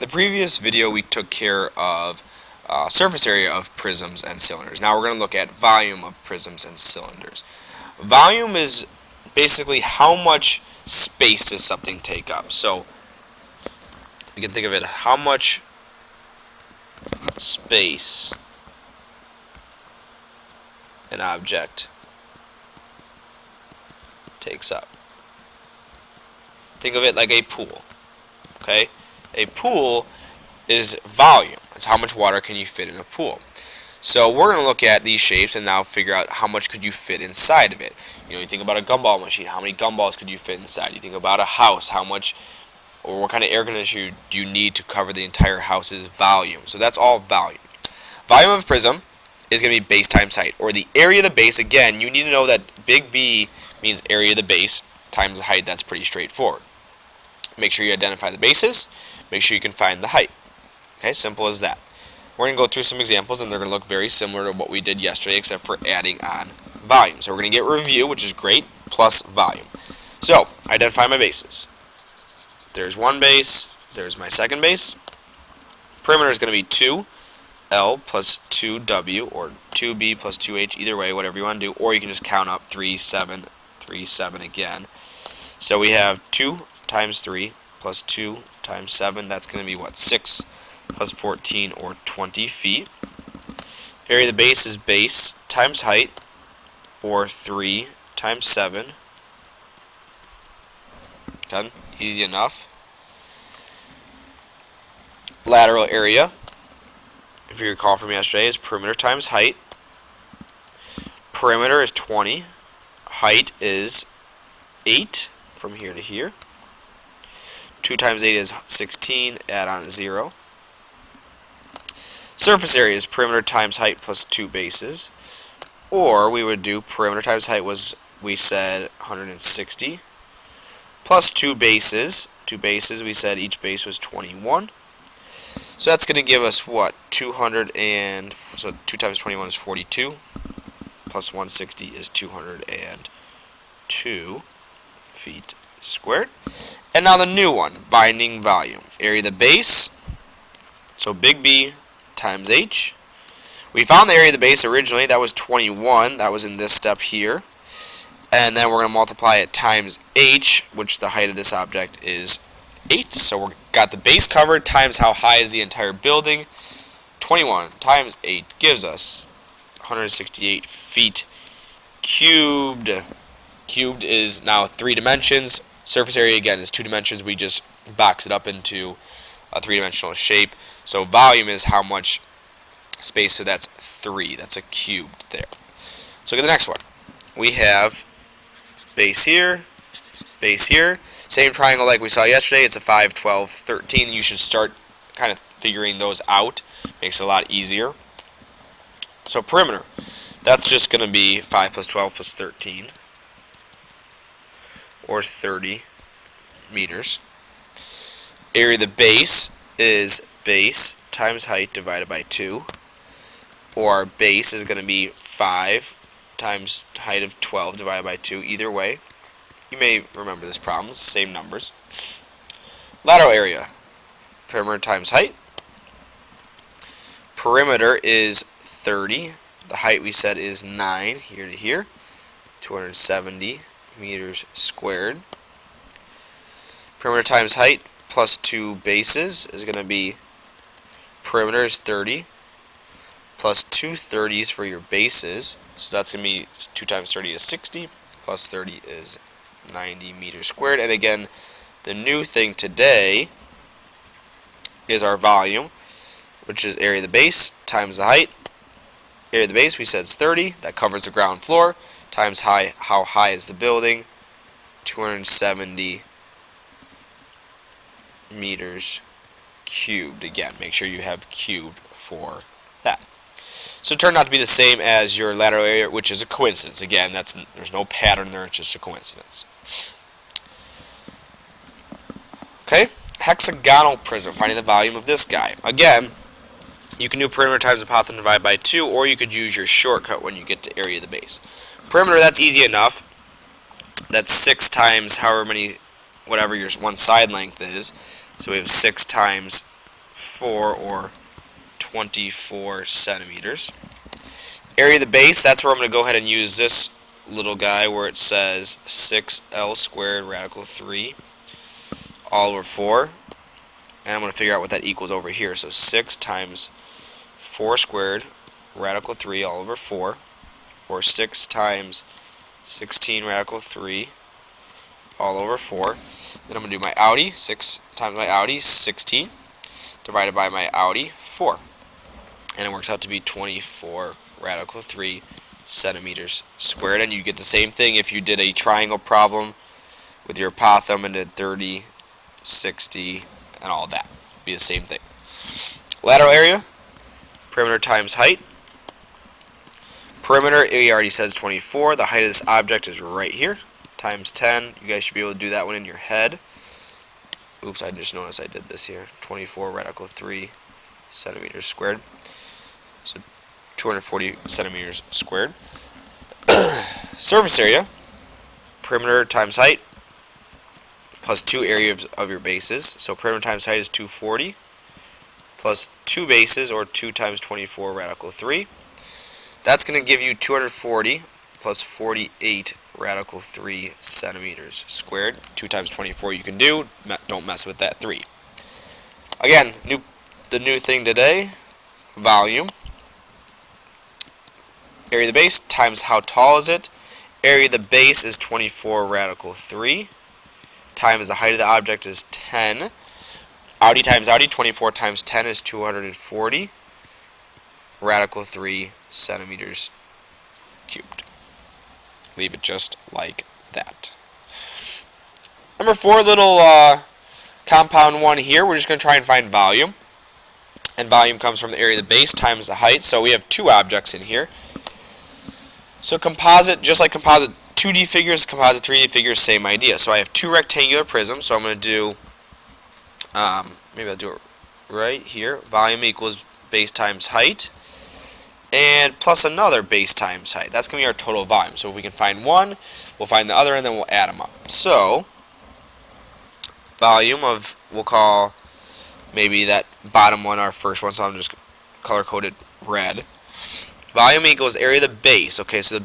The previous video we took care of surface area of prisms and cylinders. Now we're going to look at volume of prisms and cylinders. Volume is basically how much space does something take up. So you can think of it how much space an object takes up. Think of it like a pool. Okay? A pool is volume. It's how much water can you fit in a pool. So we're going to look at these shapes and now figure out how much could you fit inside of it. You think about a gumball machine, how many gumballs could you fit inside? You think about a house, how much or what kind of air conditioner do you need to cover the entire house's volume. So that's all volume. Volume of a prism is going to be base times height, or the area of the base. Again, you need to know that big B means area of the base times the height. That's pretty straightforward. Make sure you identify the bases. Make sure you can find the height. Okay, simple as that. We're going to go through some examples, and they're going to look very similar to what we did yesterday, except for adding on volume. So we're going to get review, which is great, plus volume. So, identify my bases. There's one base. There's my second base. Perimeter is going to be 2L plus 2W, or 2B plus 2H, either way, whatever you want to do. Or you can just count up 3, 7, 3, 7 again. So we have 2 times 3 plus 2 times 7. That's going to be what? 6 plus 14, or 20 feet. Area of the base is base times height, or 3 times 7. Done. Easy enough. Lateral area, if you recall from yesterday, is perimeter times height. Perimeter is 20. Height is 8 from here to here. 2 times 8 is 16. Add on a 0. Surface area is perimeter times height plus 2 bases. Or we would do perimeter times height was, we said, 160. Plus 2 bases. 2 bases, we said each base was 21. So that's going to give us what? 200 and... So 2 times 21 is 42. Plus 160 is 202 feet squared. And now the new one, binding volume. Area of the base. So big B times H. We found the area of the base originally. That was 21. That was in this step here. And then we're going to multiply it times H, which the height of this object is 8. So we've got the base covered times how high is the entire building. 21 times 8 gives us 168 feet cubed. Cubed is now 3 dimensions. Surface area, again, is 2 dimensions. We just box it up into a 3-dimensional shape. So volume is how much space, so that's 3. That's a cubed there. So look at the next one. We have base here, same triangle like we saw yesterday. It's a 5, 12, 13. You should start kind of figuring those out. Makes it a lot easier. So perimeter, that's just going to be 5 plus 12 plus 13, or 30 meters. Area of the base is base times height divided by 2, or base is going to be 5 times height of 12 divided by 2. Either way, you may remember this problem. Same numbers. Lateral area, perimeter times height. Perimeter is 30. The height we said is 9 here to here. 270 meters squared. Perimeter times height plus 2 bases is going to be, perimeter is 30 plus 2 30s for your bases. So that's going to be 2 times 30 is 60, plus 30 is 90 meters squared. And again, the new thing today is our volume, which is area of the base times the height. Area of the base we said is 30. That covers the ground floor. Times how high is the building? 270 meters cubed. Again, make sure you have cubed for that. So it turned out to be the same as your lateral area, which is a coincidence. Again, there's no pattern there, it's just a coincidence. Okay, hexagonal prism, finding the volume of this guy. Again, you can do perimeter times hypotenuse divided by 2, or you could use your shortcut when you get to area of the base. Perimeter, that's easy enough. That's 6 times however many, whatever your one side length is. So we have 6 times 4 or 24 centimeters. Area of the base, that's where I'm going to go ahead and use this little guy where it says 6L squared radical 3 all over 4. And I'm going to figure out what that equals over here. So 6 times 4 squared radical 3 all over 4, or 6 times 16 radical 3 all over 4. Then I'm going to do my outie. 6 times my outie, 16, divided by my outie, 4. And it works out to be 24 radical 3 centimeters squared. And you get the same thing if you did a triangle problem with your apothem and did 30, 60, and all that. It'd be the same thing. Lateral area, perimeter times height. Perimeter, it already says 24. The height of this object is right here, times 10. You guys should be able to do that one in your head. Oops, I just noticed I did this here. 24 radical 3 centimeters squared. So 240 centimeters squared. Surface area, perimeter times height, plus 2 areas of your bases. So perimeter times height is 240, plus 2 bases, or 2 times 24 radical 3. That's going to give you 240 plus 48 radical 3 centimeters squared. 2 times 24 you can do. Don't mess with that 3. Again, the new thing today, volume. Area of the base times how tall is it. Area of the base is 24 radical 3 times the height of the object is 10. Outie times outie, 24 times 10 is 240 radical 3 centimeters cubed. Leave it just like that. Number 4, little compound one here. We're just going to try and find volume. And volume comes from the area of the base times the height. So we have 2 objects in here. So composite, just like composite 2D figures, composite 3D figures, same idea. So I have 2 rectangular prisms. So I'm going to do, maybe I'll do it right here. Volume equals base times height, and plus another base times height. That's going to be our total volume. So if we can find one, we'll find the other, and then we'll add them up. So volume of, we'll call maybe that bottom one our first one, so I'm just color-coded red. Volume equals area of the base. Okay, so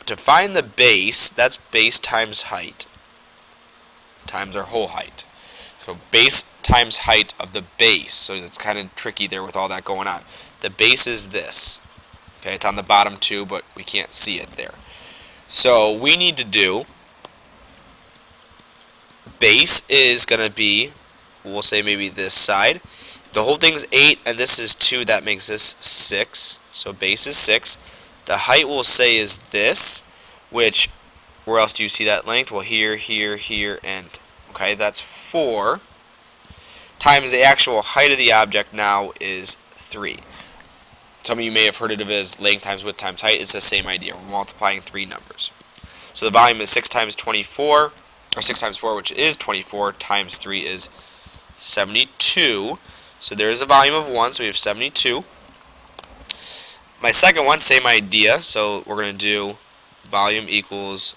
to find the base, that's base times height times our whole height. So base times height of the base. So it's kind of tricky there with all that going on. The base is this. Okay, it's on the bottom too, but we can't see it there. So we need to do, base is going to be, we'll say maybe this side. The whole thing's 8 and this is 2, that makes this 6. So base is 6. The height we'll say is this, which, where else do you see that length? Well, here, here, here, and, okay, that's 4. Times the actual height of the object now is 3. Some of you may have heard it as length times width times height. It's the same idea. We're multiplying 3 numbers. So the volume is 6 times 24, or 6 times 4, which is 24, times 3 is 72. So there's a volume of 1, so we have 72. My second one, same idea. So we're going to do volume equals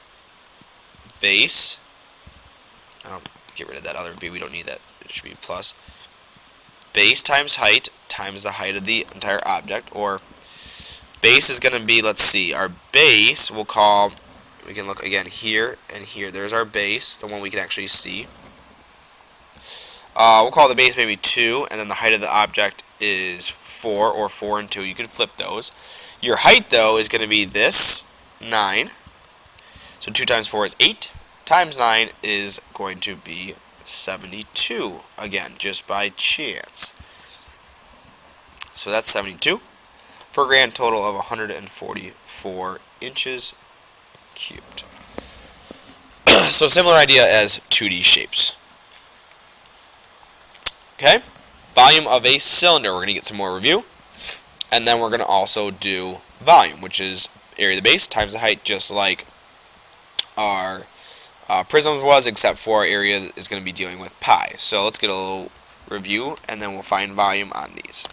base. Get rid of that other b. We don't need that. It should be plus. Base times height times the height of the entire object. Or base is going to be, let's see, our base we'll call, we can look again here and here. There's our base, the one we can actually see. We'll call the base maybe 2, and then the height of the object is 4, or 4 and 2. You can flip those. Your height, though, is going to be this, 9. So 2 times 4 is 8. Times 9 is going to be 72. Again, just by chance. So that's 72. For a grand total of 144 inches cubed. So similar idea as 2D shapes. Okay, volume of a cylinder. We're going to get some more review. And then we're going to also do volume, which is area of the base times the height, just like our prism was, except for our area is going to be dealing with pi. So let's get a little review, and then we'll find volume on these.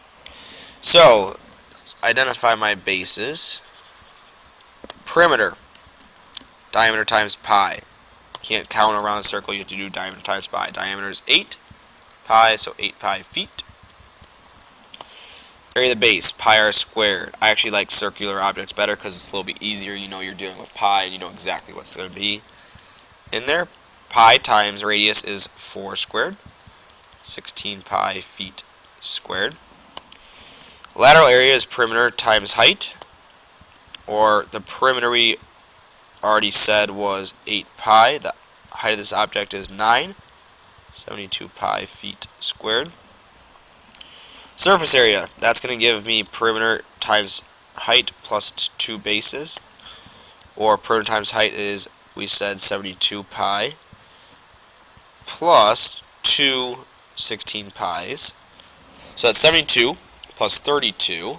So, identify my bases. Perimeter, diameter times pi. Can't count around a circle, you have to do diameter times pi. Diameter is 8 pi, so 8 pi feet. area of the base, pi r squared. I actually like circular objects better because it's a little bit easier. You know you're dealing with pi and you know exactly what's going to be in there. Pi times radius is 4 squared. 16 pi feet squared. Lateral area is perimeter times height, or the perimeter we already said was 8 pi. The height of this object is 9, 72 pi feet squared. Surface area, that's going to give me perimeter times height plus 2 bases, or perimeter times height is, we said, 72 pi plus 2 16 pi's. So that's 72 plus 32,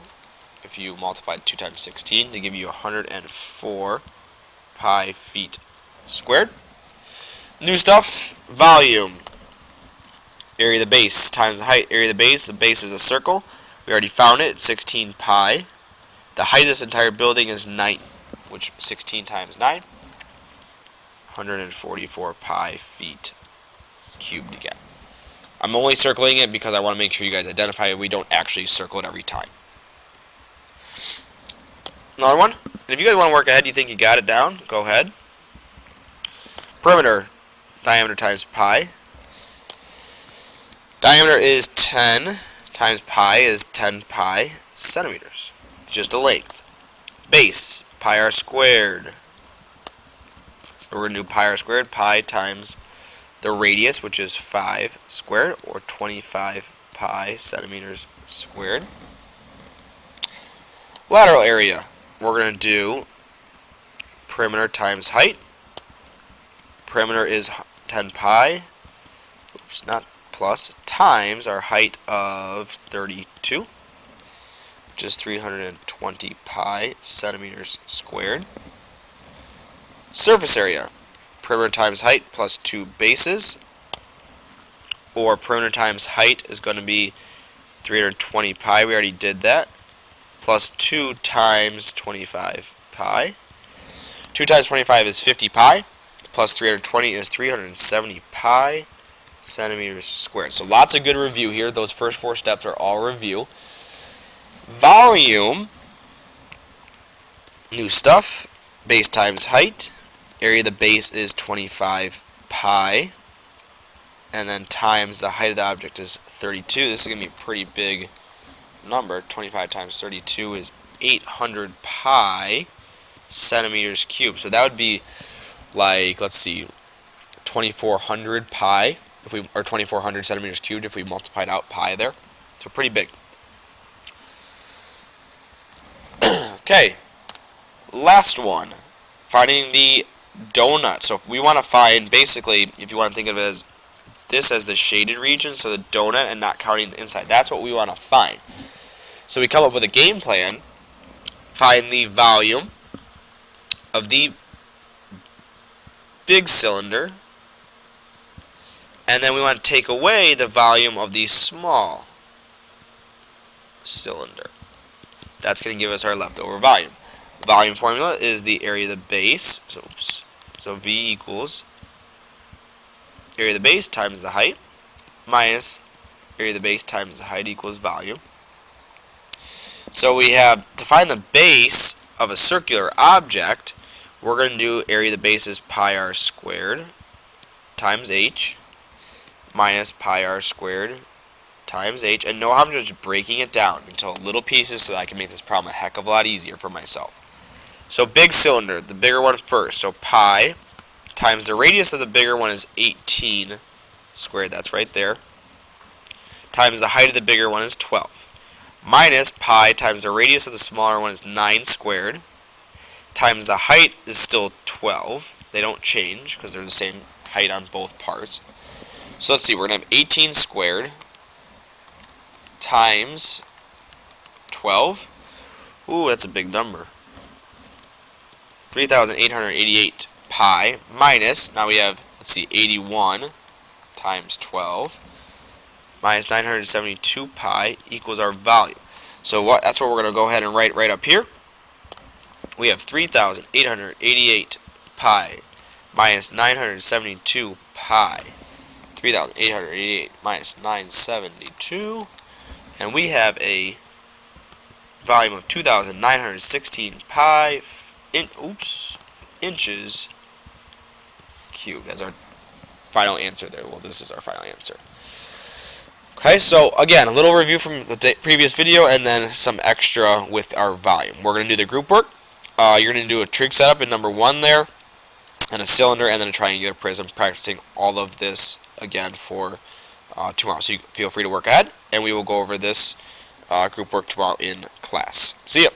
if you multiply 2 times 16, to give you 104 pi feet squared. New stuff, volume. Area of the base times the height. Area of the base is a circle. We already found it, it's 16 pi. The height of this entire building is 9, which 16 times 9, 144 pi feet cubed again. I'm only circling it because I want to make sure you guys identify it. We don't actually circle it every time. Another one. And if you guys want to work ahead, you think you got it down, go ahead. Perimeter, diameter times pi. Diameter is 10 times pi is 10 pi centimeters. Just a length. Base, pi r squared. So we're going to do pi r squared, pi times the radius, which is 5 squared, or 25 pi centimeters squared. Lateral area, we're going to do perimeter times height. Perimeter is 10 pi, oops, not plus, times our height of 32, which is 320 pi centimeters squared. Surface area, perimeter times height plus 2 bases, or perimeter times height is going to be 320 pi, we already did that, plus 2 times 25 pi. 2 times 25 is 50 pi, plus 320 is 370 pi centimeters squared. So lots of good review here. Those first 4 steps are all review. Volume, new stuff, base times height. Area of the base is 25 pi, and then times the height of the object is 32. This is going to be a pretty big number. 25 times 32 is 800 pi centimeters cubed. So that would be like, let's see, 2400 pi, if we, or 2400 centimeters cubed if we multiplied out pi there. So pretty big. Okay, last one, finding the donut. So if we want to find, basically, if you want to think of it as this as the shaded region, so the donut and not counting the inside, that's what we want to find. So we come up with a game plan, find the volume of the big cylinder, and then we want to take away the volume of the small cylinder. That's going to give us our leftover volume. Volume formula is the area of the base, so V equals area of the base times the height, minus area of the base times the height equals volume. So we have, to find the base of a circular object, we're going to do area of the base is pi r squared times h, minus pi r squared times h, and know how I'm just breaking it down into little pieces so that I can make this problem a heck of a lot easier for myself. So big cylinder, the bigger one first, so pi times the radius of the bigger one is 18 squared, that's right there, times the height of the bigger one is 12, minus pi times the radius of the smaller one is 9 squared, times the height is still 12, they don't change because they're the same height on both parts. So let's see, we're going to have 18 squared times 12, ooh, that's a big number, 3,888 pi, minus, now we have, let's see, 81 times 12, minus 972 pi equals our volume. So that's what we're going to go ahead and write right up here. We have 3,888 pi minus 972 pi. 3,888 minus 972. And we have a volume of 2,916 pi inches cubed as our final answer there. Well, this is our final answer. Okay, so again, a little review from the previous video and then some extra with our volume. We're going to do the group work. You're going to do a trig setup in number 1 there, and a cylinder, and then a triangular prism, practicing all of this again for tomorrow. So you feel free to work ahead, and we will go over this group work tomorrow in class. See ya!